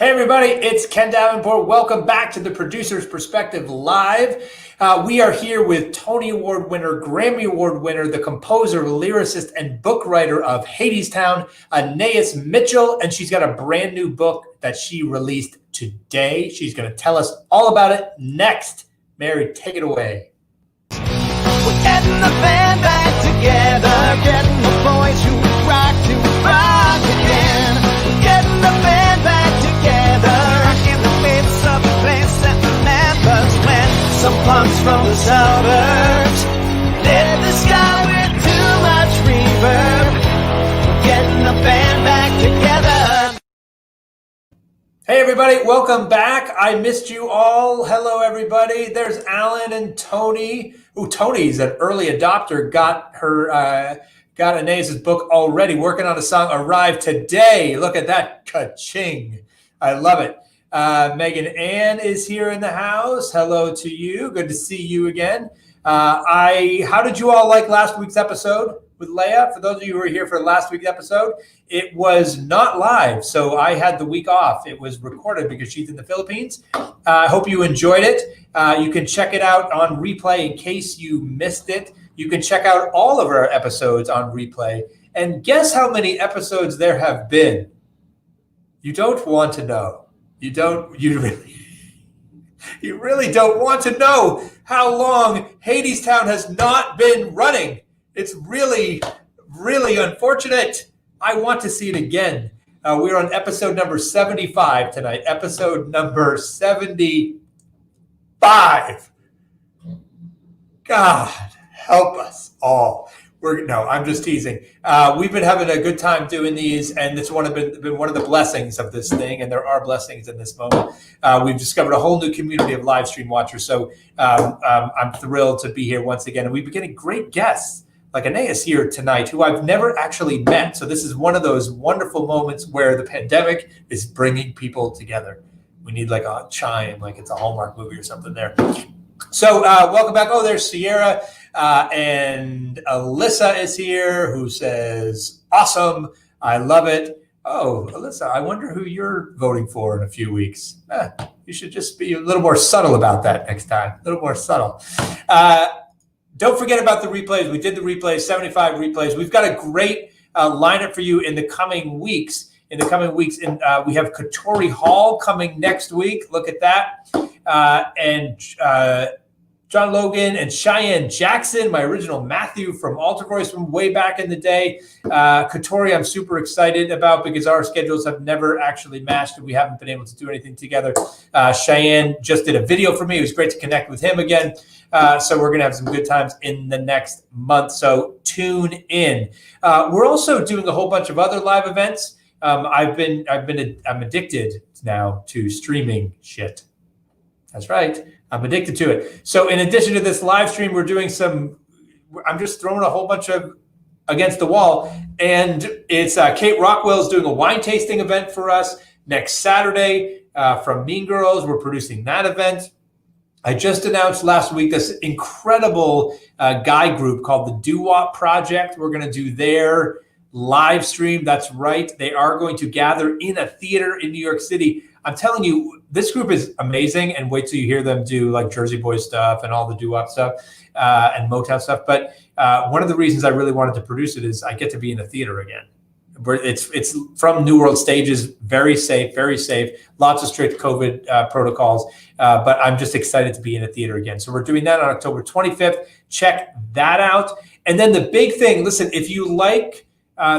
Hey everybody, it's Ken Davenport. Welcome back to the Producer's Perspective Live. We are here with Tony Award winner, Grammy Award winner, the composer, lyricist, and book writer of Hadestown, ANAIS Mitchell, and she's got a brand new book that she released today. She's going to tell us all about it next. Mary, take it away. We're getting the band back together, getting the boys who rock again. We're getting the band back together in the midst of a place that remembers when some punks from the suburbs lit the sky with too much reverb. We're getting the band back together. Hey everybody, welcome back. I missed you all. Hello everybody. There's Alan and Tony. Ooh, Tony's an early adopter. Got Anais' book already. Working on a song. Arrived today. Look at that. Ka-ching. I love it. Megan Ann is here in the house. Hello to you. Good to see you again. How did you all like last week's episode with Leia? For those of you who were here for last week's episode, it was not live, so I had the week off. It was recorded because she's in the Philippines. I hope you enjoyed it. You can check it out on replay in case you missed it. You can check out all of our episodes on replay. And guess how many episodes there have been? You don't want to know. You really don't want to know how long Hadestown has not been running. It's really, really unfortunate. I want to see it again. We're on episode number 75 tonight. Episode number 75. God, help us all. I'm just teasing. We've been having a good time doing these, and it's been one of the blessings of this thing, and there are blessings in this moment. We've discovered a whole new community of live stream watchers, so I'm thrilled to be here once again. And we've been getting great guests, like Anais here tonight, who I've never actually met. So this is one of those wonderful moments where the pandemic is bringing people together. We need like a chime, like it's a Hallmark movie or something there. So welcome back. Oh, there's Sierra. And Alyssa is here, who says, awesome. I love it. Oh, Alyssa, I wonder who you're voting for in a few weeks. You should just be a little more subtle about that next time. A little more subtle. Don't forget about the replays. We did the replays, 75 replays. We've got a great lineup for you in the coming weeks. We have Katori Hall coming next week. Look at that. And John Logan and Cheyenne Jackson, my original Matthew from Alter Voice from way back in the day. Katori, I'm super excited about because our schedules have never actually matched and we haven't been able to do anything together. Cheyenne just did a video for me. It was great to connect with him again. So we're going to have some good times in the next month. So tune in. We're also doing a whole bunch of other live events. I'm addicted now to streaming shit. That's right. I'm addicted to it. So in addition to this live stream, I'm just throwing a whole bunch of against the wall. And it's Kate Rockwell's doing a wine tasting event for us next Saturday from Mean Girls. We're producing that event. I just announced last week this incredible guy group called the Doo-Wop Project. We're going to do their live stream. That's right. They are going to gather in a theater in New York City. I'm telling you, this group is amazing, and wait till you hear them do like Jersey Boy stuff and all the doo-wop stuff and Motown stuff. But one of the reasons I really wanted to produce it is I get to be in a theater again. It's from New World Stages, very safe, lots of strict COVID protocols, but I'm just excited to be in a theater again. So we're doing that on October 25th. Check that out. And then the big thing, listen, if you like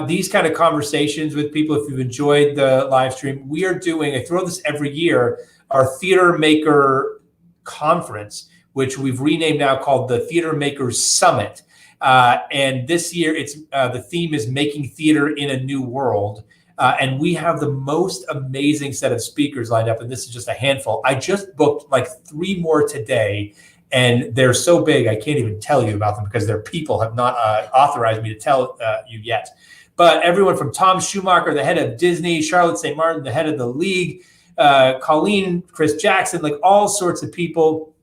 these kind of conversations with people, if you've enjoyed the live stream, we are doing, I throw this every year, our Theater Maker Conference, which we've renamed now called the Theater Makers Summit. And this year, it's the theme is Making Theater in a New World. And we have the most amazing set of speakers lined up. And this is just a handful. I just booked like 3 more today. And they're so big, I can't even tell you about them because their people have not authorized me to tell you yet. But everyone from Tom Schumacher, the head of Disney, Charlotte St. Martin, the head of the League, Colleen, Chris Jackson, like all sorts of people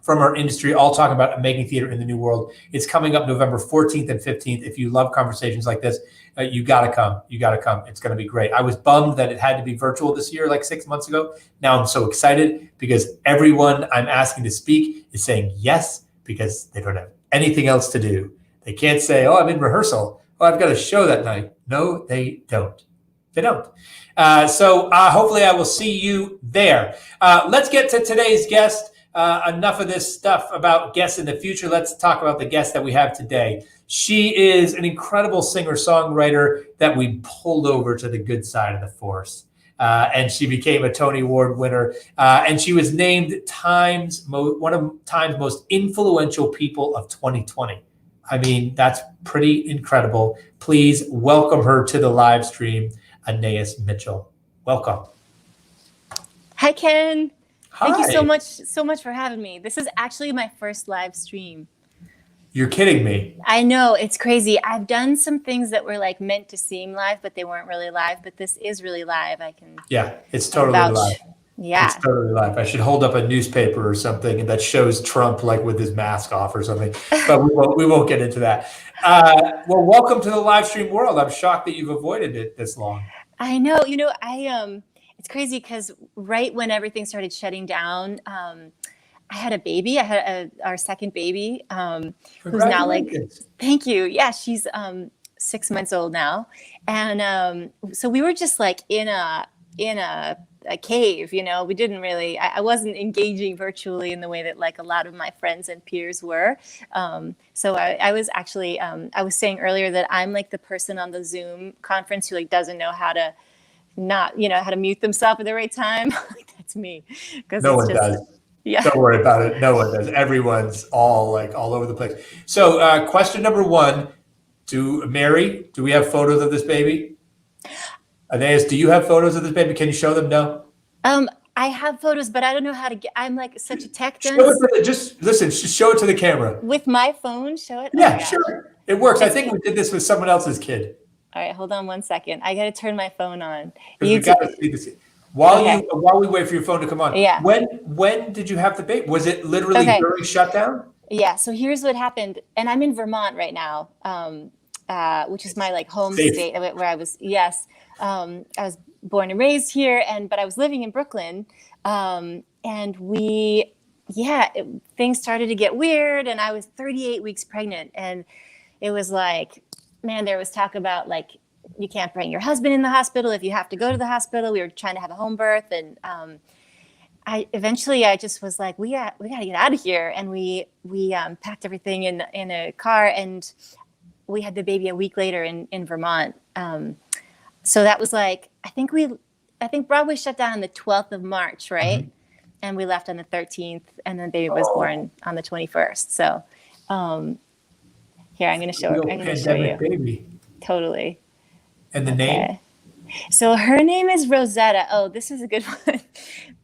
from our industry, all talking about making theater in the new world. It's coming up November 14th and 15th. If you love conversations like this, you got to come. You got to come. It's going to be great. I was bummed that it had to be virtual this year, like 6 months ago. Now I'm so excited because everyone I'm asking to speak is saying yes because they don't have anything else to do. They can't say, oh, I'm in rehearsal. Oh, I've got a show that night. No, they don't. They don't. So hopefully I will see you there. Let's get to today's guest. Enough of this stuff about guests in the future. Let's talk about the guest that we have today. She is an incredible singer-songwriter that we pulled over to the good side of the force. And she became a Tony Award winner. And she was named one of Time's most influential people of 2020. I mean, that's pretty incredible. Please welcome her to the live stream, ANAIS Mitchell. Welcome. Hi, Ken. Hi. Thank you so much for having me. This is actually my first live stream. You're kidding me. I know, it's crazy. I've done some things that were like meant to seem live, but they weren't really live. But this is really live. Yeah, it's totally vouch. live. Yeah. It's totally live. I should hold up a newspaper or something that shows Trump like with his mask off or something. But we won't get into that. Well, welcome to the live stream world. I'm shocked that you've avoided it this long. I know. It's crazy because right when everything started shutting down, I had a baby. I had our second baby, who's now like, thank you. Yeah, she's 6 months old now, and so we were just like in a cave. We didn't really. I wasn't engaging virtually in the way that like a lot of my friends and peers were. So I was actually. I was saying earlier that I'm like the person on the Zoom conference who like doesn't know how to. Not how to mute themselves at the right time. That's me. No one does. Yeah. Don't worry about it. No one does. Everyone's all over the place. So question number one to Mary, do we have photos of this baby? ANAIS, do you have photos of this baby? Can you show them? No? I have photos, but I don't know how to get, I'm like such a tech dunce. Just show it to the camera. With my phone, show it? Yeah, sure. It works. I think we did this with someone else's kid. All right, hold on 1 second. I got to turn my phone on. We got to see this. While we wait for your phone to come on. Yeah. When did you have the baby? Was it literally during shutdown? Yeah. So here's what happened, and I'm in Vermont right now, which is my like home state where I was. Yes, I was born and raised here, but I was living in Brooklyn, and things started to get weird, and I was 38 weeks pregnant, and it was like. Man, there was talk about like you can't bring your husband in the hospital if you have to go to the hospital. We were trying to have a home birth, and I just was like, we got to get out of here, and we packed everything in a car, and we had the baby a week later in Vermont. So that was like I think Broadway shut down on the 12th of March, right? Mm-hmm. And we left on the 13th, and then the baby was born on the 21st. So. Here, I'm going to show her. I'm going to show you. Baby. Totally. And the name? So her name is Rosetta. Oh, this is a good one.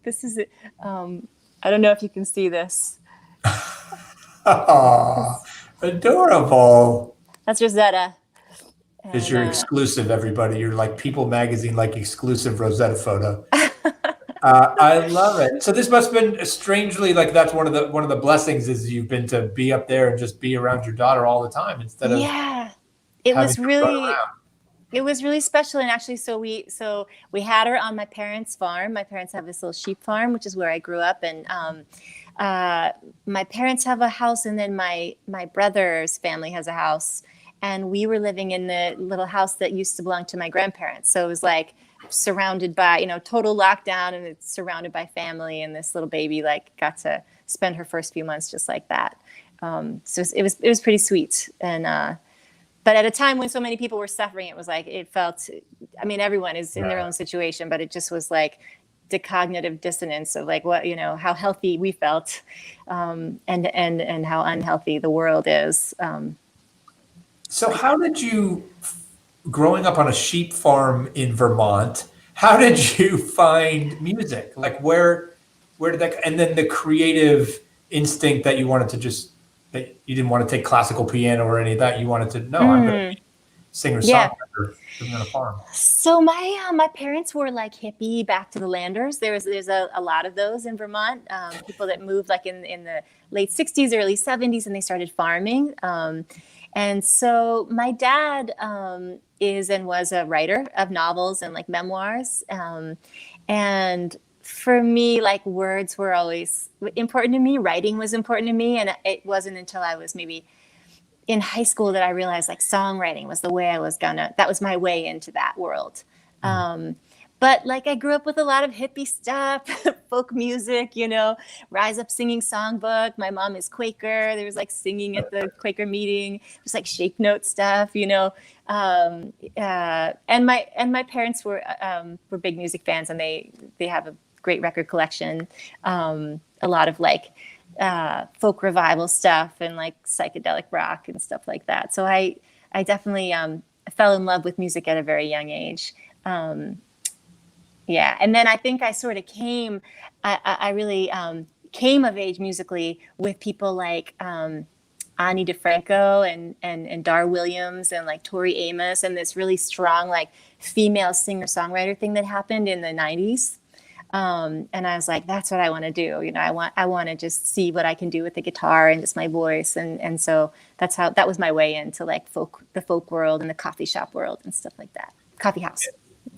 This is, I don't know if you can see this. Oh, adorable. That's Rosetta. It's your exclusive, everybody. You're like People Magazine, like exclusive Rosetta photo. I love it. So this must have been strangely like that's one of the blessings is you've been to be up there and just be around your daughter all the time instead of it was really special. And actually, so we had her on my parents' farm. My parents have this little sheep farm, which is where I grew up, and my parents have a house, and then my brother's family has a house, and we were living in the little house that used to belong to my grandparents. So it was like. Surrounded by total lockdown, and it's surrounded by family, and this little baby like got to spend her first few months just like that. So it was pretty sweet, and but at a time when so many people were suffering, it was like it felt. I mean, everyone is in their own situation, but it just was like the cognitive dissonance of like what how healthy we felt, and how unhealthy the world is. So how did you? Growing up on a sheep farm in Vermont, how did you find music? Like where did that, and then the creative instinct that you wanted to that you didn't want to take classical piano or any of that. You wanted to, I'm going to be singer-songwriter. living on a farm? So my parents were like hippie back to the landers. There's a lot of those in Vermont. People that moved like in the late 60s, early 70s, and they started farming. And so my dad is and was a writer of novels and like memoirs. And for me, like words were always important to me. Writing was important to me. And it wasn't until I was maybe in high school that I realized like songwriting was the way that was my way into that world. But like I grew up with a lot of hippie stuff, folk music, Rise Up Singing Songbook. My mom is Quaker. There was like singing at the Quaker meeting. It was like shape note stuff, and my parents were big music fans, and they have a great record collection. A lot of like folk revival stuff and like psychedelic rock and stuff like that. So I definitely fell in love with music at a very young age. Yeah. And then I think I sort of I really came of age musically with people like Ani DeFranco and Dar Williams and like Tori Amos, and this really strong like female singer-songwriter thing that happened in the 90s. And I was like, that's what I want to do. I want to just see what I can do with the guitar and just my voice. And so that was my way into like the folk world and the coffee shop world and stuff like that. Coffee house.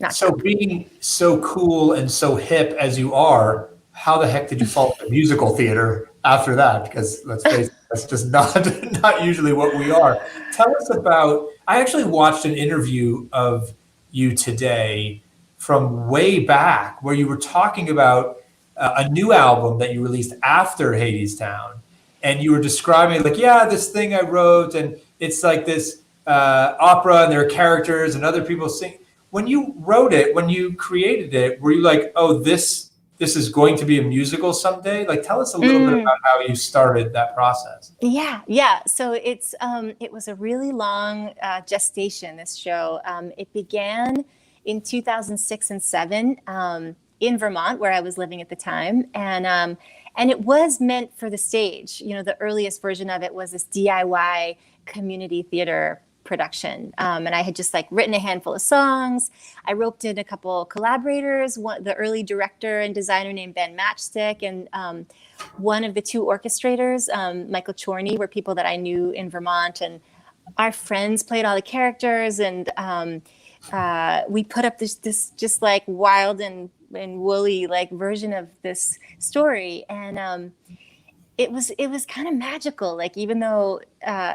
So being so cool and so hip as you are, how the heck did you fall into musical theater after that? Because let's face it, that's just not usually what we are. Tell us about, I actually watched an interview of you today from way back where you were talking about a new album that you released after Hadestown. And you were describing like, this thing I wrote, and it's like this opera, and there are characters and other people sing. When you wrote it, when you created it, were you like, oh, this is going to be a musical someday? Like, tell us a little bit about how you started that process. Yeah. So it was a really long gestation, this show. It began in 2006 and 2007 in Vermont, where I was living at the time. And it was meant for the stage. The earliest version of it was this DIY community theater production. And I had just like written a handful of songs. I roped in a couple collaborators, the early director and designer named Ben Matchstick, and one of the two orchestrators, Michael Chorney, were people that I knew in Vermont, and our friends played all the characters, and we put up this just like wild and woolly like version of this story. And it was kind of magical. Like, even though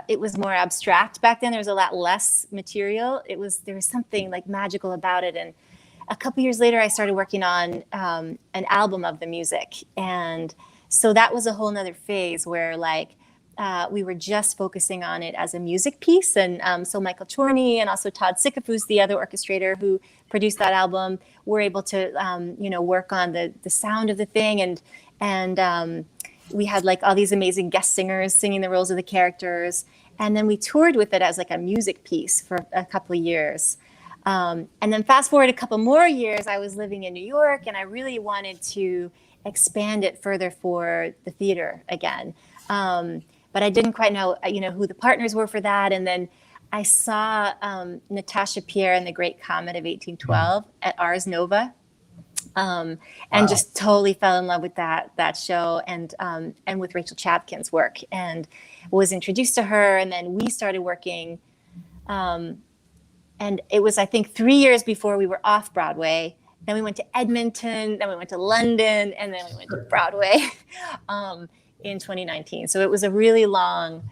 it was more abstract back then, there was a lot less material. There was something like magical about it. And a couple years later, I started working on an album of the music. And so that was a whole nother phase where like we were just focusing on it as a music piece. And so Michael Chorney and also Todd Sickafoose, the other orchestrator who produced that album, were able to work on the sound of the thing. And we had like all these amazing guest singers singing the roles of the characters. And then we toured with it as like a music piece for a couple of years. And then fast forward a couple more years, I was living in New York, and I really wanted to expand it further for the theater again. But I didn't quite know, who the partners were for that. And then I saw Natasha Pierre and the Great Comet of 1812 at Ars Nova. And just totally fell in love with that show, and with Rachel Chapkin's work, and was introduced to her. And then we started working, and it was, I think, 3 years before we were off Broadway. Then we went to Edmonton, then we went to London, and then we went to Broadway in 2019. So it was a really long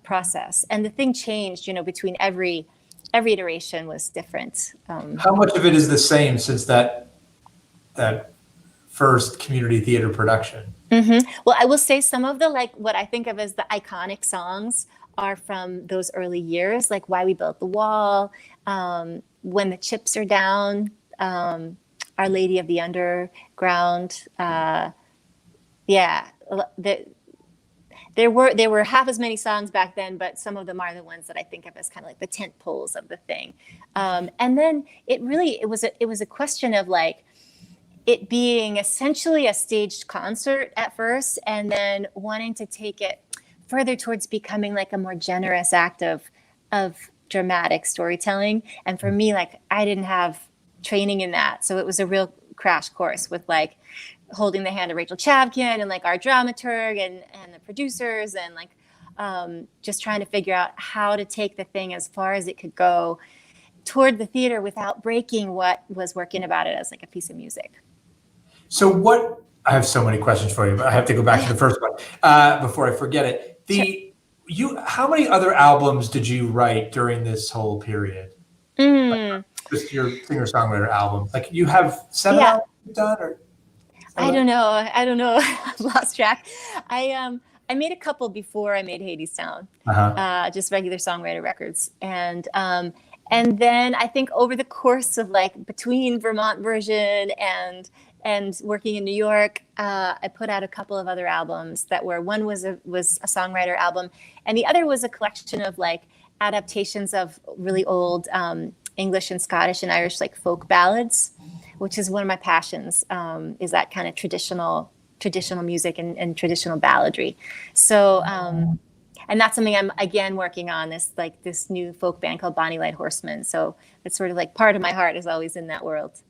process, and the thing changed, between every iteration was different. How much of it is the same since that first community theater production? Mm-hmm. Well, I will say some of the, like, what I think of as the iconic songs are from those early years, like Why We Built the Wall, When the Chips Are Down, Our Lady of the Underground. There were half as many songs back then, but some of them are the ones that I think of as kind of like the tent poles of the thing. And then it was a question of like it being essentially a staged concert at first, and then wanting to take it further towards becoming like a more generous act of dramatic storytelling. And for me, like, I didn't have training in that. So it was a real crash course with like holding the hand of Rachel Chavkin and like our dramaturg and the producers, and like just trying to figure out how to take the thing as far as it could go toward the theater without breaking what was working about it as like a piece of music. So I have so many questions for you, but I have to go back to the first one before I forget it. How many other albums did you write during this whole period? Like, just your singer-songwriter albums. Like, you have 7 albums you've done, or? I don't know. I've lost track. I made a couple before I made Hadestown, just regular songwriter records. And then I think over the course of like between Vermont version and working in New York, I put out a couple of other albums that one was a songwriter album, and the other was a collection of like adaptations of really old English and Scottish and Irish like folk ballads, which is one of my passions, is that kind of traditional music and traditional balladry. So, and that's something I'm again working on, this new folk band called Bonnie Light Horseman. So it's sort of like part of my heart is always in that world.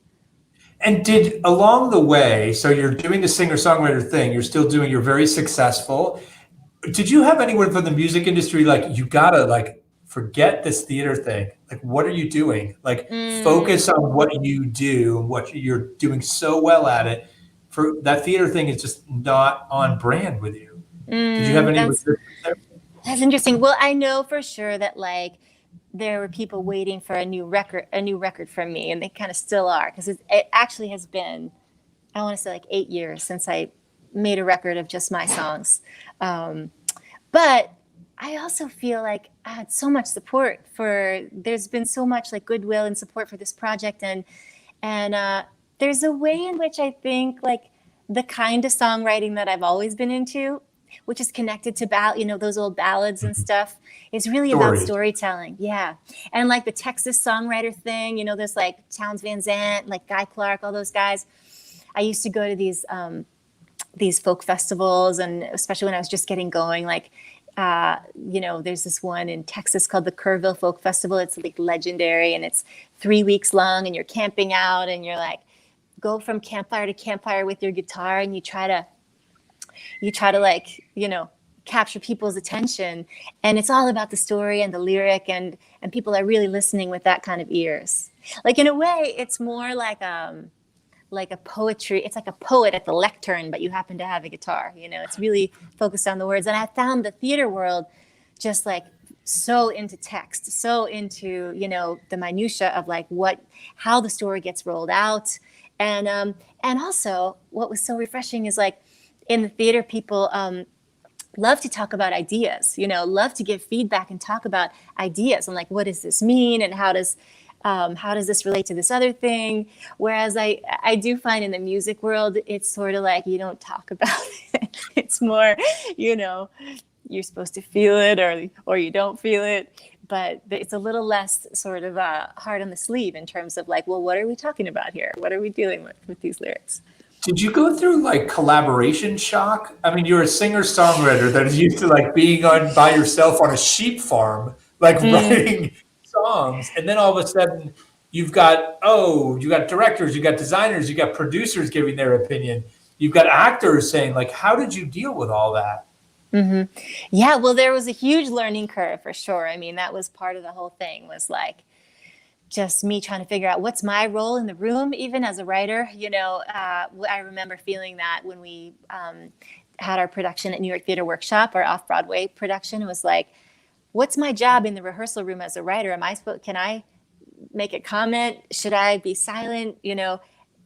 And did along the way, so you're doing the singer-songwriter thing, you're very successful. Did you have anyone from the music industry like, you gotta like forget this theater thing? Like, what are you doing? Like, focus on what you do, what you're doing so well at it. For that theater thing is just not on brand with you. Did you have any resistance there? That's interesting. Well, I know for sure that like there were people waiting for a new record from me, and they kind of still are, because it actually has been, I want to say like 8 years since I made a record of just my songs. But I also feel like I had so much support there's been so much like goodwill and support for this project. And there's a way in which I think like the kind of songwriting that I've always been into, which is connected to those old ballads and stuff, is really about storytelling. Yeah. And like the Texas songwriter thing, there's like Townes Van Zandt, like Guy Clark, all those guys. I used to go to these folk festivals, and especially when I was just getting going, like, there's this one in Texas called the Kerrville Folk Festival. It's like legendary, and it's 3 weeks long, and you're camping out, and you're like, go from campfire to campfire with your guitar, and you try to like, capture people's attention. And it's all about the story and the lyric, and people are really listening with that kind of ears. Like, in a way, it's more like a poetry. It's like a poet at the lectern, but you happen to have a guitar. It's really focused on the words. And I found the theater world just like so into text, so into, the minutia of like how the story gets rolled out. And also what was so refreshing is like in the theater, people love to talk about ideas, love to give feedback and talk about ideas and like, what does this mean? And how does this relate to this other thing? Whereas I do find in the music world, it's sort of like you don't talk about it. It's more, you're supposed to feel it or you don't feel it. But it's a little less sort of hard on the sleeve in terms of like, well, what are we talking about here? What are we dealing with these lyrics? Did you go through like collaboration shock? I mean, you're a singer-songwriter that is used to like being by yourself on a sheep farm, like writing songs, and then all of a sudden you got directors, you got designers, you got producers giving their opinion, you've got actors saying, like, how did you deal with all that? Yeah, well, there was a huge learning curve for sure. I mean, that was part of the whole thing, was like just me trying to figure out what's my role in the room, even as a writer. I remember feeling that when we had our production at New York Theater Workshop, our off-Broadway production. It was like, what's my job in the rehearsal room as a writer? Can I make a comment? Should I be silent?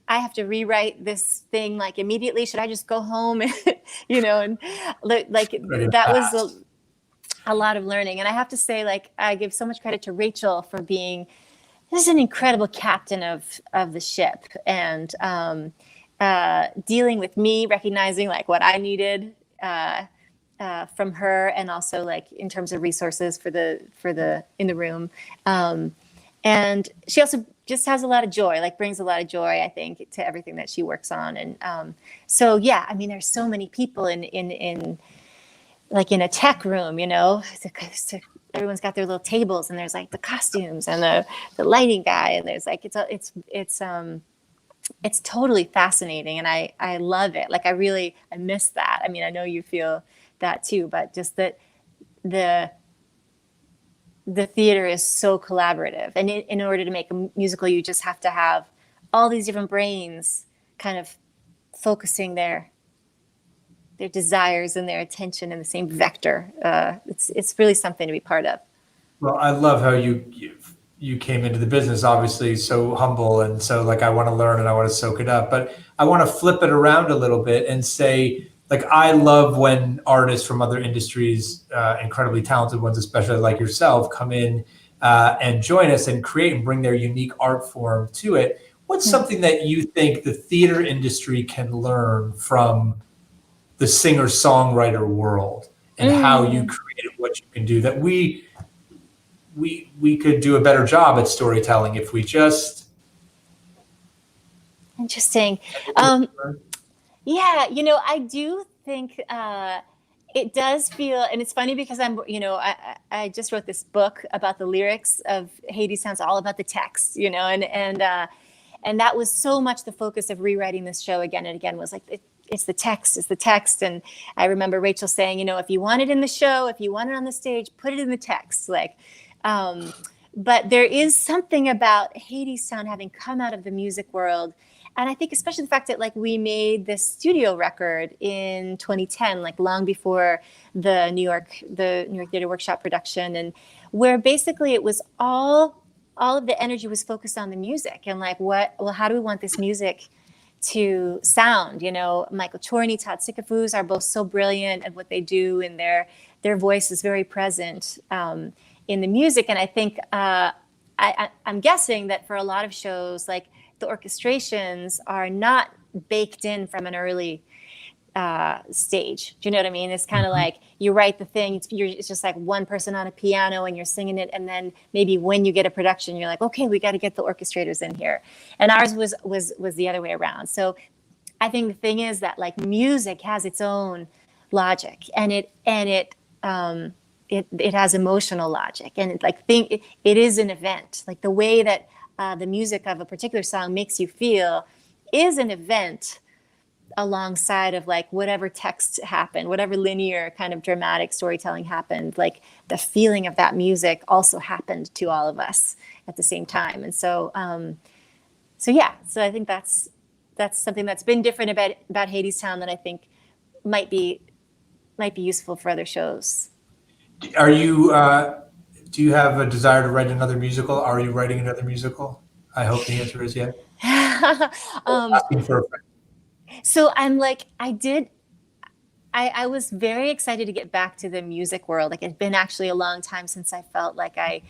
I have to rewrite this thing like immediately. Should I just go home? And like that was a lot of learning. And I have to say, like, I give so much credit to Rachel for being just an incredible captain of the ship, and dealing with me, recognizing like what I needed from her, and also like in terms of resources for the in the room. And she also just has a lot of joy, like brings a lot of joy, I think, to everything that she works on. And so, yeah, I mean, there's so many people in like in a tech room, you know, so everyone's got their little tables, and there's like the costumes and the lighting guy, and there's like it's totally fascinating, and I love it. Like I miss that. I mean, I know you feel that too, but just that the theater is so collaborative, and in order to make a musical, you just have to have all these different brains kind of focusing their desires and their attention in the same vector. It's really something to be part of. Well, I love how you came into the business, obviously so humble, and so like I want to learn and I want to soak it up, but I want to flip it around a little bit and say, like, I love when artists from other industries, incredibly talented ones, especially like yourself, come in and join us and create and bring their unique art form to it. What's something that you think the theater industry can learn from the singer-songwriter world, and how you created what you can do, that we could do a better job at storytelling if we just... Interesting. Yeah, you know, I do think it does feel, and it's funny because I just wrote this book about the lyrics of Hadestown. It's all about the text, you know, and that was so much the focus of rewriting this show again and again, was like, it's the text. And I remember Rachel saying, you know, if you want it in the show, if you want it on the stage, put it in the text. Like, but there is something about Hadestown having come out of the music world. And I think especially the fact that like we made this studio record in 2010, like long before the New York Theater Workshop production, and where basically it was all of the energy was focused on the music and like how do we want this music to sound? You know, Michael Chorney, Todd Sikafus are both so brilliant at what they do, and their voice is very present in the music. And I think I'm guessing that for a lot of shows, like the orchestrations are not baked in from an early stage. Do you know what I mean? It's kind of like you write the thing, it's just like one person on a piano and you're singing it, and then maybe when you get a production, you're like, okay, we got to get the orchestrators in here. And ours was the other way around. So I think the thing is that like music has its own logic, and it has emotional logic, and it is an event. Like the way that the music of a particular song makes you feel is an event alongside of like whatever text happened, whatever linear kind of dramatic storytelling happened. Like the feeling of that music also happened to all of us at the same time. And so yeah, so I think that's something that's been different about Hadestown that I think might be useful for other shows. Are you do you have a desire to write another musical? Are you writing another musical? I hope the answer is yes. Asking for a friend. So I'm like, I was very excited to get back to the music world. Like, it's been actually a long time since I felt like I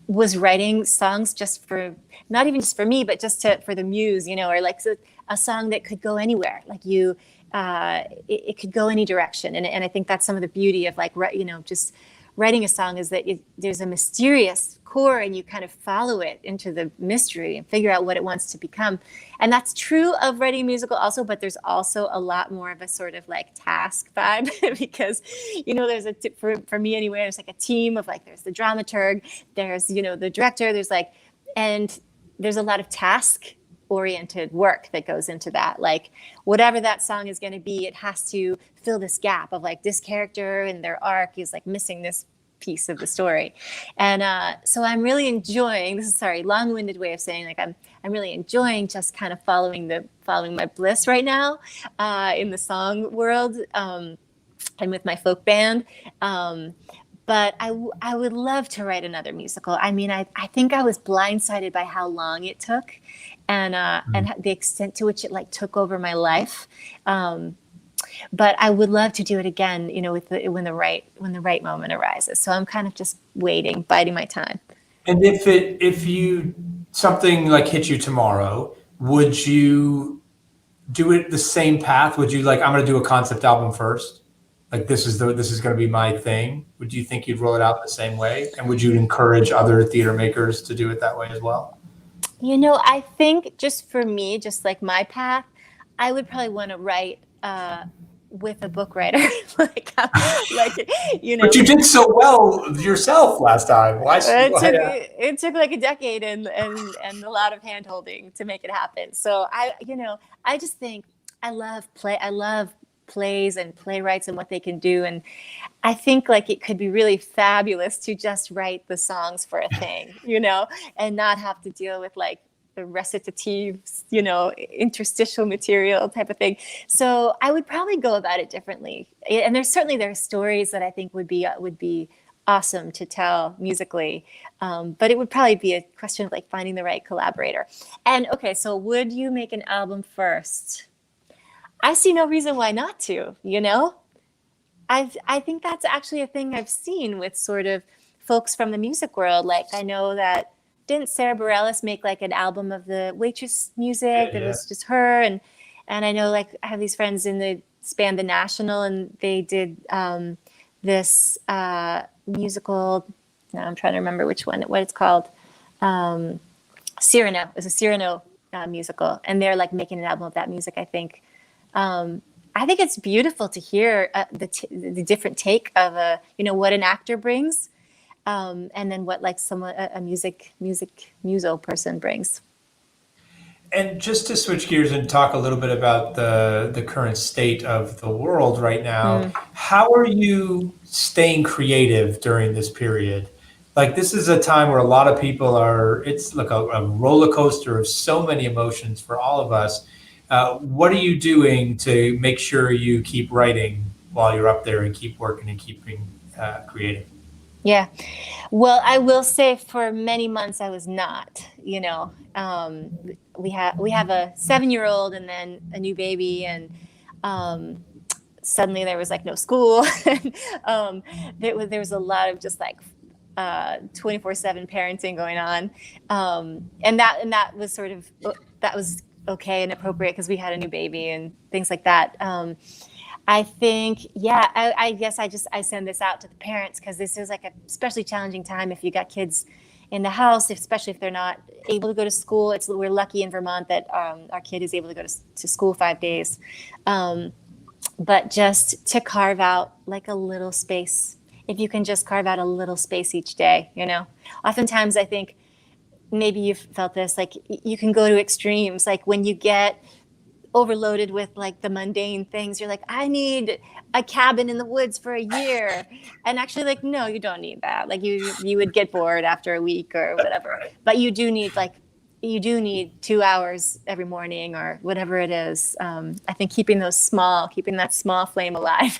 was writing songs just for, not even just for me, but just for the muse, you know, or like a song that could go anywhere. Like it could go any direction. And I think that's some of the beauty of like, you know, just writing a song, is that there's a mysterious core and you kind of follow it into the mystery and figure out what it wants to become. And that's true of writing a musical also, but there's also a lot more of a sort of like task vibe because, you know, there's for me anyway, there's like a team of like, there's the dramaturg, there's, you know, the director, there's like, and there's a lot of task oriented work that goes into that. Like whatever that song is going to be, it has to fill this gap of like this character and their arc is like missing this piece of the story. And so I'm really enjoying, this is long-winded way of saying like I'm really enjoying just kind of following my bliss right now in the song world and with my folk band. But I would love to write another musical. I mean, I think I was blindsided by how long it took and the extent to which it like took over my life. But I would love to do it again, you know, when the right moment arises. So I'm kind of just waiting, biding my time. And if something like hit you tomorrow, would you do it the same path? Would you like, I'm going to do a concept album first? Like this is going to be my thing. Would you think you'd roll it out the same way? And would you encourage other theater makers to do it that way as well? You know, I think just for me, just like my path, I would probably want to write with a book writer. like, you know. But you did so well yourself last time. Why? It took like a decade and a lot of hand holding to make it happen. So I just think I love plays and playwrights and what they can do. And I think like it could be really fabulous to just write the songs for a thing, and not have to deal with like the recitatives, interstitial material type of thing. So I would probably go about it differently. And there are stories that I think would be awesome to tell musically. But it would probably be a question of like finding the right collaborator. And okay, so would you make an album first? I see no reason why not to, I think that's actually a thing I've seen with sort of folks from the music world. Like I know that, didn't Sarah Bareilles make like an album of the Waitress music that was just her? And I know like I have these friends in the band The National, and they did this musical, now I'm trying to remember what it's called. Cyrano. It was a Cyrano musical, and they're like making an album of that music, I think. I think it's beautiful to hear the different take of what an actor brings, and then what like a music muso person brings. And just to switch gears and talk a little bit about the current state of the world right now, how are you staying creative during this period? Like this is a time where a lot of people it's like a roller coaster of so many emotions for all of us. What are you doing to make sure you keep writing while you're up there and keep working and keeping creative? Yeah. Well, I will say for many months I was not, we have a 7-year-old and then a new baby, and suddenly there was like no school. There was a lot of just like 24/7 parenting going on. And that was sort of, that was okay and appropriate because we had a new baby and things like that. I think, I guess I send this out to the parents because this is like a especially challenging time if you got kids in the house, especially if they're not able to go to school. We're lucky in Vermont that our kid is able to go to school 5 days. But just to carve out like a little space, if you can just carve out a little space each day, Oftentimes I think, maybe you've felt this, like you can go to extremes. Like when you get overloaded with like the mundane things, you're like, I need a cabin in the woods for a year. And actually like, no, you don't need that. Like you would get bored after a week or whatever, but you do need 2 hours every morning or whatever it is. I think keeping that small flame alive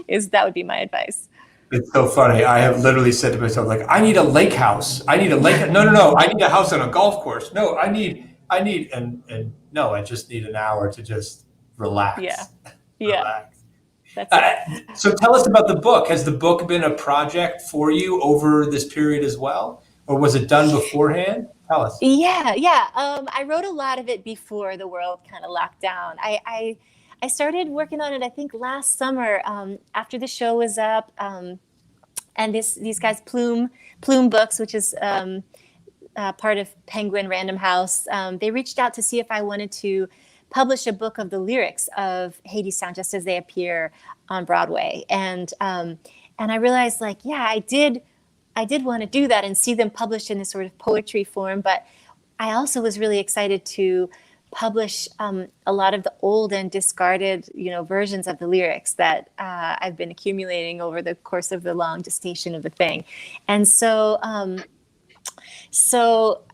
that would be my advice. It's so funny. I have literally said to myself, like, I need a lake house. I need a lake. No. I need a house on a golf course. No, I need, and no, I just need an hour to just relax. Yeah. Relax. That's it. So tell us about the book. Has the book been a project for you over this period as well? Or was it done beforehand? Tell us. Yeah. I wrote a lot of it before the world kind of locked down. I started working on it, I think, last summer after the show was up. And these guys, Plume Books, which is part of Penguin Random House, they reached out to see if I wanted to publish a book of the lyrics of Hadestown just as they appear on Broadway. And I realized, like, I did want to do that and see them published in this sort of poetry form. But I also was really excited to publish a lot of the old and discarded, versions of the lyrics that I've been accumulating over the course of the long gestation of the thing. And so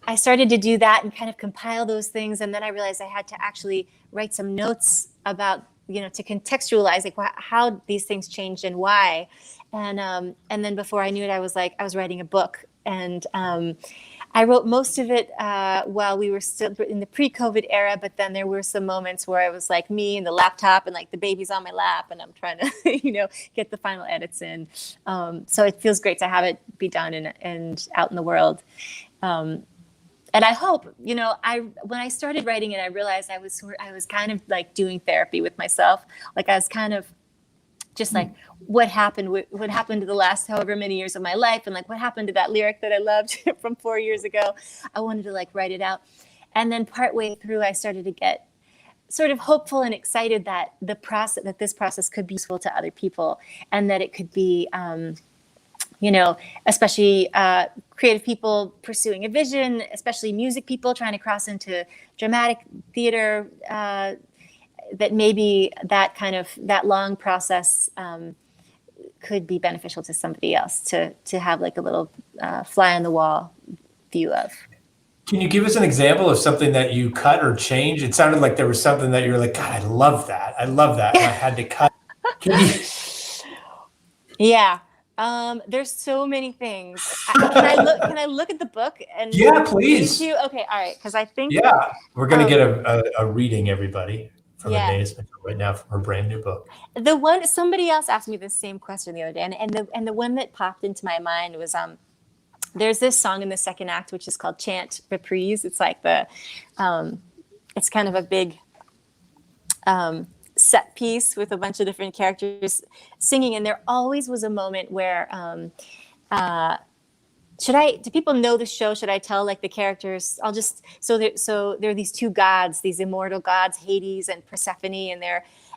I started to do that and kind of compile those things. And then I realized I had to actually write some notes about, to contextualize like how these things changed and why. And then before I knew it, I was writing a book. And I wrote most of it while we were still in the pre-COVID era, but then there were some moments where I was like me and the laptop and like the baby's on my lap and I'm trying to, get the final edits in. So it feels great to have it be done and out in the world. And I hope, when I started writing it, I realized I was kind of like doing therapy with myself. Like I was kind of just like what happened to the last however many years of my life, and like what happened to that lyric that I loved from 4 years ago. I wanted to like write it out. And then partway through I started to get sort of hopeful and excited that this process could be useful to other people, and that it could be, especially creative people pursuing a vision, especially music people trying to cross into dramatic theater, that maybe that long process could be beneficial to somebody else to have like a little fly on the wall view of. Can you give us an example of something that you cut or changed? It sounded like there was something that you were like, God, I love that. And I had to cut. Yeah. There's so many things. Can I look at the book? And yeah, please. Okay. All right. Because I think. Yeah. We're going to get a reading, everybody, from ANAIS Mitchell right now from her brand new book. Somebody else asked me the same question the other day. And the one that popped into my mind was, there's this song in the second act, which is called Chant Reprise. It's like it's kind of a big set piece with a bunch of different characters singing. And there always was a moment where, do people know the show? Should I tell like the characters? So there are these two gods, these immortal gods, Hades and Persephone,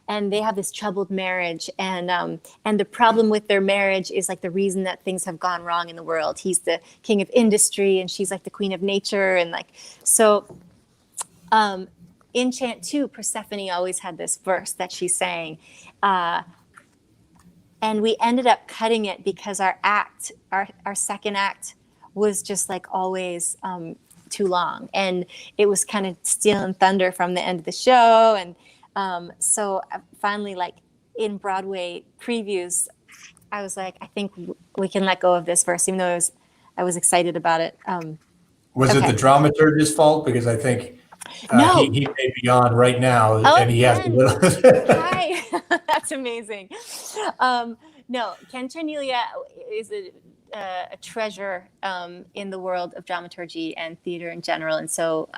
and they have this troubled marriage, and the problem with their marriage is like the reason that things have gone wrong in the world. He's the king of industry, and she's like the queen of nature, and like so. In Chant 2, Persephone always had this verse that she sang, and we ended up cutting it because our second act was just like always too long, and it was kind of stealing thunder from the end of the show, and. So finally, like in Broadway previews, I was like, I think we can let go of this verse, even though I was excited about it. Was it the dramaturg's fault? Because I think no. he may be on right now, and he has a little. Hi, that's amazing. No, Ken Cernelia is a treasure in the world of dramaturgy and theater in general, and so.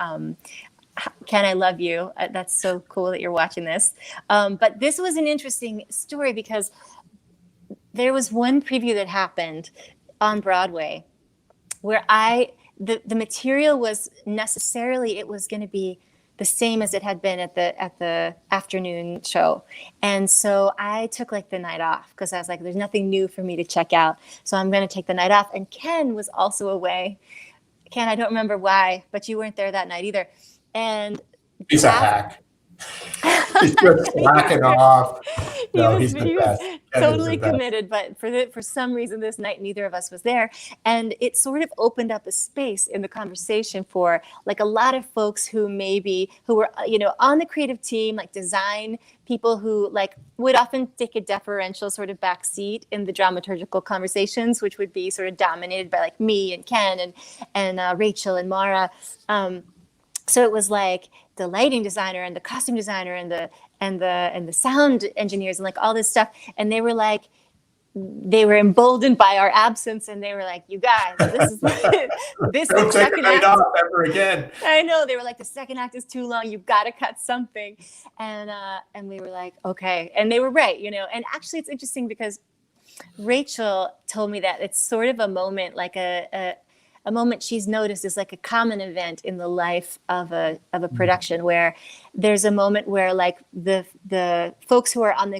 Ken, I love you. That's so cool that you're watching this. But this was an interesting story because there was one preview that happened on Broadway where the material was necessarily, it was going to be the same as it had been at the afternoon show. And so I took like the night off because I was like, there's nothing new for me to check out. So I'm going to take the night off. And Ken was also away. Ken, I don't remember why, but you weren't there that night either. And he's a hack. He's just slacking off. No, he's the best. Totally committed, but for some reason this night neither of us was there, and it sort of opened up a space in the conversation for like a lot of folks who were on the creative team, like design people who like would often take a deferential sort of back seat in the dramaturgical conversations, which would be sort of dominated by like me and Ken and Rachel and Mara. So it was like the lighting designer and the costume designer and the sound engineers and like all this stuff. And they were emboldened by our absence, and they were like, "You guys, this don't take a night off ever again." I know, they were like, "The second act is too long. You've got to cut something." And we were like, "Okay," and they were right, And actually, it's interesting because Rachel told me that it's sort of a moment, like a moment she's noticed is like a common event in the life of a production, where there's a moment where like the folks who are on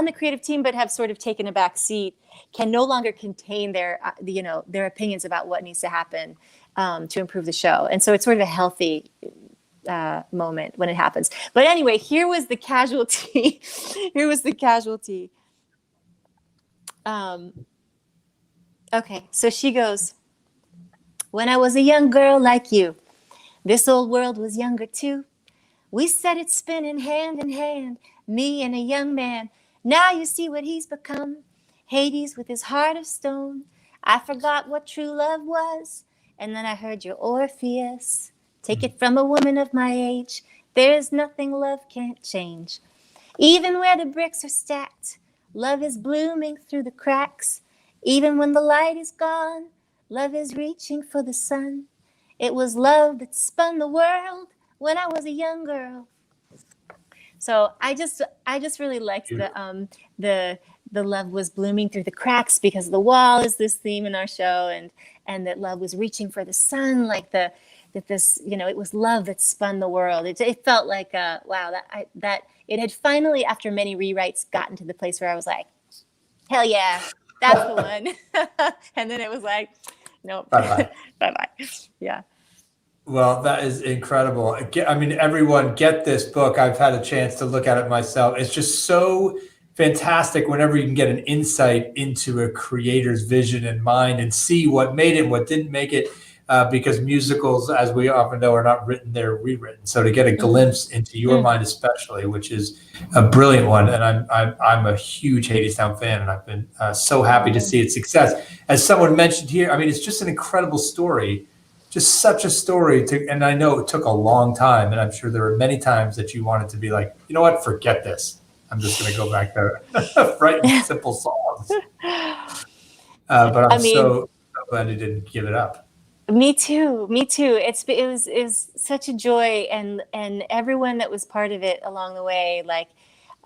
the creative team but have sort of taken a back seat can no longer contain their opinions about what needs to happen to improve the show. And so it's sort of a healthy moment when it happens. But anyway, here was the casualty. Okay, so she goes, "When I was a young girl like you, this old world was younger too. We set it spinning hand in hand, me and a young man. Now you see what he's become, Hades with his heart of stone. I forgot what true love was, and then I heard your Orpheus. Take it from a woman of my age, there's nothing love can't change. Even where the bricks are stacked, love is blooming through the cracks. Even when the light is gone, love is reaching for the sun. It was love that spun the world when I was a young girl." So I just really liked the love was blooming through the cracks, because the wall is this theme in our show, and that love was reaching for the sun, like that this, it was love that spun the world. It felt like, wow, that it had finally, after many rewrites, gotten to the place where I was like, hell yeah, that's the one. And then it was like, nope, bye-bye. Bye-bye. Yeah. Well, that is incredible. I mean, everyone get this book. I've had a chance to look at it myself. It's just so fantastic whenever you can get an insight into a creator's vision and mind and see what made it, what didn't make it, because musicals, as we often know, are not written, they're rewritten. So to get a glimpse into your mind especially, which is a brilliant one. And I'm a huge Hadestown fan, and I've been so happy to see its success. As someone mentioned here, I mean, it's just an incredible story. Just such a story and I know it took a long time, and I'm sure there were many times that you wanted to be like, you know what, forget this. I'm just going to go back there, writing simple songs. But I'm so glad you didn't give it up. Me too. It was such a joy, and everyone that was part of it along the way, like.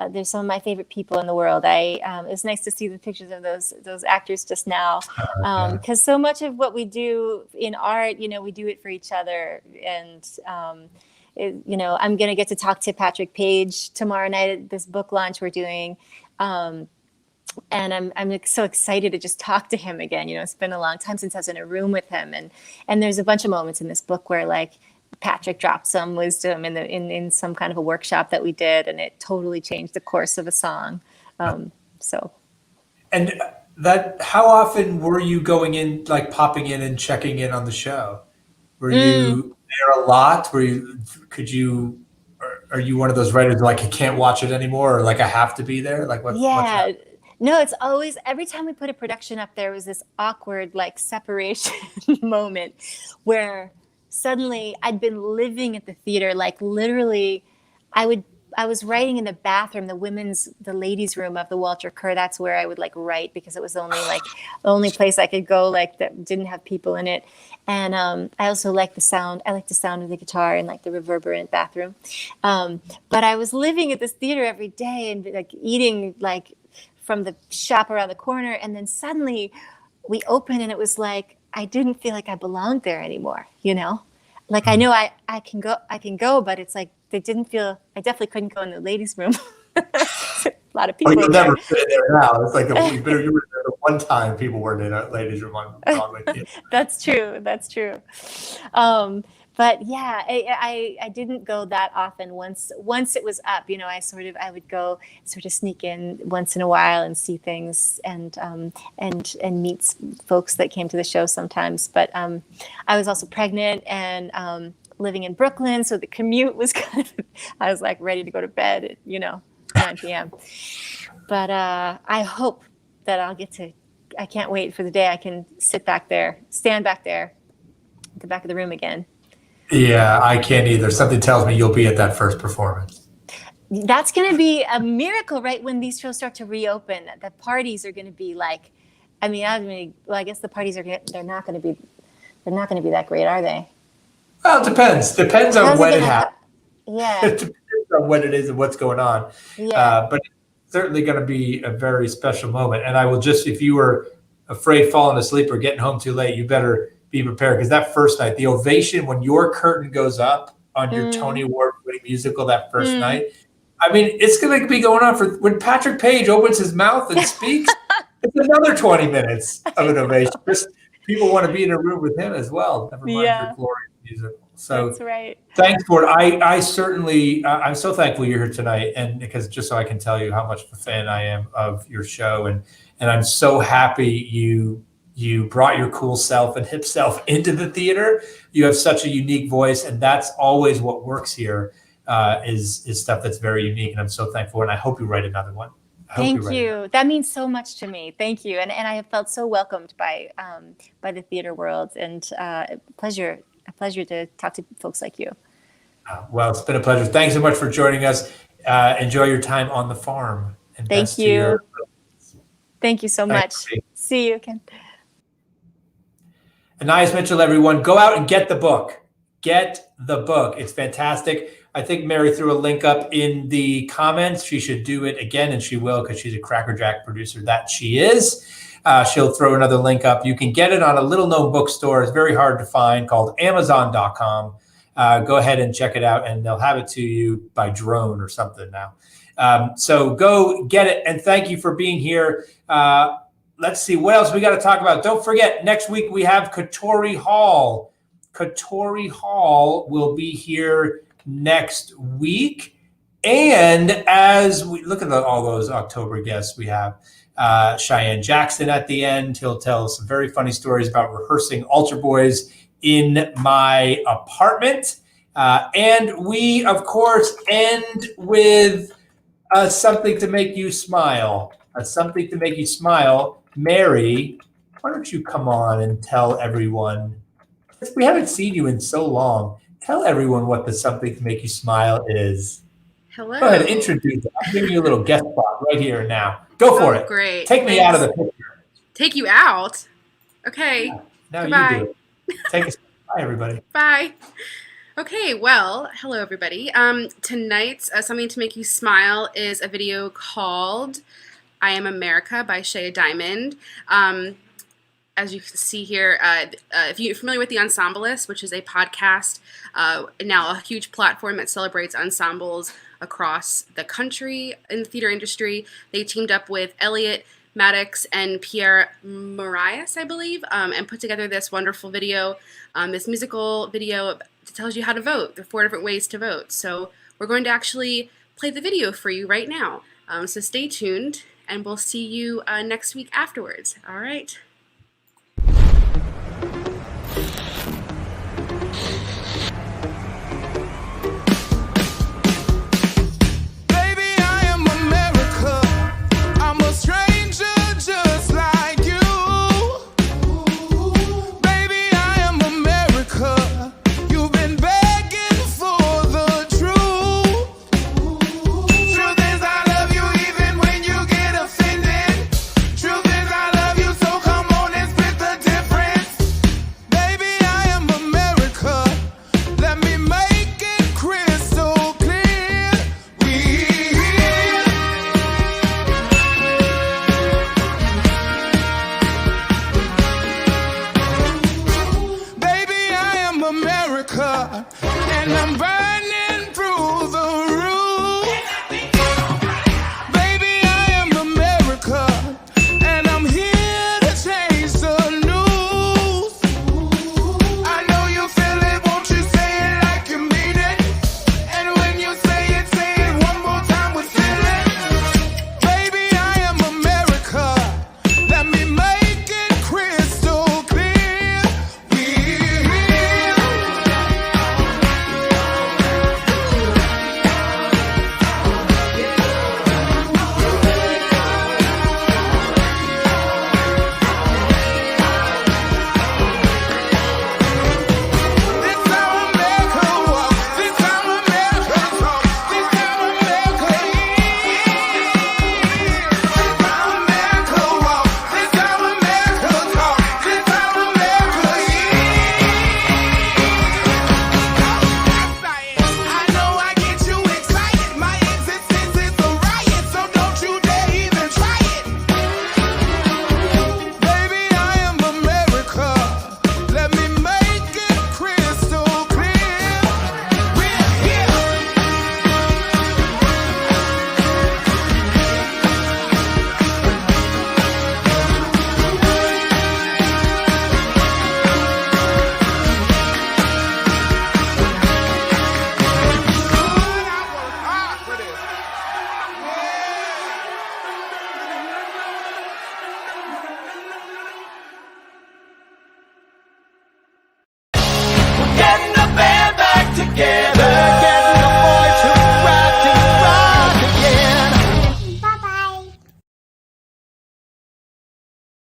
There's some of my favorite people in the world. It was nice to see the pictures of those actors just now, because so much of what we do in art, we do it for each other. And I'm going to get to talk to Patrick Page tomorrow night at this book launch we're doing, and I'm so excited to just talk to him again. It's been a long time since I was in a room with him, and there's a bunch of moments in this book where like. Patrick dropped some wisdom in some kind of a workshop that we did, and it totally changed the course of a song. And that, how often were you going in, like popping in and checking in on the show? Were you there a lot? Are you one of those writers like I can't watch it anymore, or like I have to be there? Like what? Yeah. No, it's always, every time we put a production up, there was this awkward like separation moment where suddenly I'd been living at the theater, like literally I was writing in the bathroom, the ladies' room of the Walter Kerr. That's where I would like write, because it was only like the only place I could go like that didn't have people in it. And I also like the sound. I like the sound of the guitar and like the reverberant bathroom. But I was living at this theater every day and like eating like from the shop around the corner. And then suddenly we opened and it was like, I didn't feel like I belonged there anymore, Like I know I can go, but it's like I definitely couldn't go in the ladies' room. A lot of people. You'll never fit there now. It's like you were there the one time people weren't in a ladies' room on Broadway. That's true. But yeah, I didn't go that often. Once it was up, I would go sort of sneak in once in a while and see things and meet folks that came to the show sometimes. But I was also pregnant and living in Brooklyn, so the commute was I was like ready to go to bed at 9 p.m. But I hope that I can't wait for the day I can stand back there, at the back of the room again. Yeah, I can't either. Something tells me you'll be at that first performance. That's going to be a miracle, right? When these shows start to reopen, the parties are going to be like, I guess the parties they're not going to be that great, are they? Well, it depends. Depends on when it happens. Yeah. It depends on when it is and what's going on. Yeah. But it's certainly going to be a very special moment. And I will just, if you were afraid falling asleep or getting home too late, you better be prepared, because that first night, the ovation when your curtain goes up on your Tony Award-winning musical that first night, I mean, it's going to be going on for when Patrick Page opens his mouth and speaks. It's another 20 minutes of an ovation. Just people want to be in a room with him as well. Never mind your glorious musical. So that's right. Thanks for it. I certainly, I'm so thankful you're here tonight, and because just so I can tell you how much of a fan I am of your show, and I'm so happy you brought your cool self and hip self into the theater. You have such a unique voice, and that's always what works here, is stuff that's very unique. And I'm so thankful, and I hope you write another one. Thank you. That means so much to me. Thank you. And I have felt so welcomed by the theater world, and a pleasure to talk to folks like you. Well, it's been a pleasure. Thanks so much for joining us. Enjoy your time on the farm. And thank you. Thank you so much. See you, Ken. ANAIS Mitchell, everyone, go out and get the book. Get the book. It's fantastic. I think Mary threw a link up in the comments. She should do it again, and she will, because she's a crackerjack producer that she is. She'll throw another link up. You can get it on a little-known bookstore. It's very hard to find, called Amazon.com. Go ahead and check it out, and they'll have it to you by drone or something now. So go get it, and thank you for being here. Let's see, what else we got to talk about? Don't forget, next week we have Katori Hall. Katori Hall will be here next week. And as we look at all those October guests we have, Cheyenne Jackson at the end. He'll tell some very funny stories about rehearsing Altar Boys in my apartment. And we, of course, end with something to make you smile. Something to make you smile. Mary, why don't you come on and tell everyone, we haven't seen you in so long, tell everyone what the something to make you smile is. Hello. Go ahead, introduce it. I'm giving you a little guest spot right here and now. Go for it. Great. Take me out of the picture. Take you out? Okay. Yeah. Now Goodbye. you do it. Take us. Bye, everybody. Bye. Okay, well, hello, everybody. Tonight's Something to Make You Smile is a video called I Am America by Shea Diamond. As you can see here, if you're familiar with The Ensemblist, which is a podcast, now a huge platform that celebrates ensembles across the country in the theater industry, they teamed up with Elliot Maddox and Pierre Marias, I believe, and put together this wonderful video, this musical video that tells you how to vote. There are 4 different ways to vote. So we're going to actually play the video for you right now. So stay tuned, and we'll see you next week afterwards. All right. And I'm burning through the roof. Baby, I am America, and I'm here to change the news. I know you feel it, won't you say it like you mean it? And when you say it one more time with feeling. Baby, I am America, let me make it crystal clear. Getting the band back together.